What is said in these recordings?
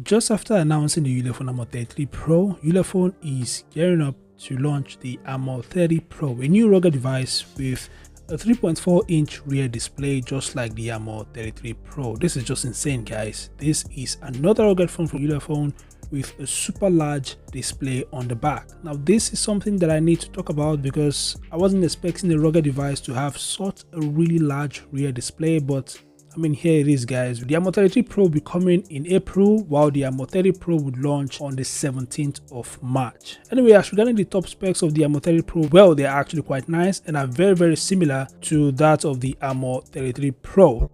Just after announcing the Ulefone Armor 33 Pro, Ulefone is gearing up to launch the Armor 30 Pro, a new rugged device with a 3.4-inch rear display just like the Armor 33 Pro. This is just insane, guys. This is another rugged phone from Ulefone with a super large display on the back. Now this is something that I need to talk about because I wasn't expecting the rugged device to have such a really large rear display, but I mean, here it is, guys. The Armor 33 Pro will be coming in April, while the Armor 30 Pro would launch on the 17th of March. Anyway, as regarding the top specs of the Armor 30 Pro, well, they're actually quite nice and are very similar to that of the Armor 33 Pro.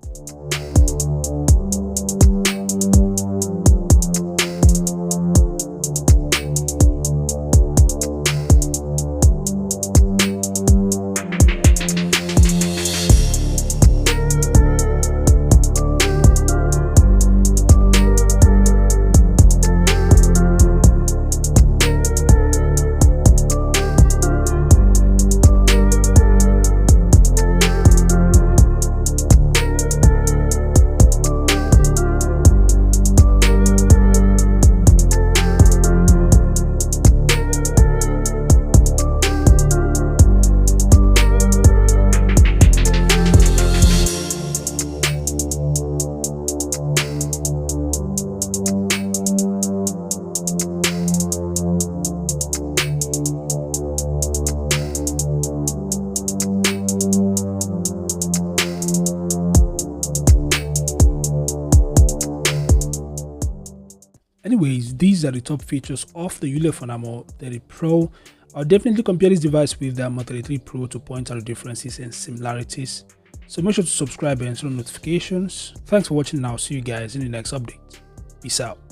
Anyways, these are the top features of the Ulefone Armor 30 Pro. I'll definitely compare this device with the Armor 33 Pro to point out the differences and similarities. So make sure to subscribe and turn on notifications. Thanks for watching, and I'll see you guys in the next update. Peace out.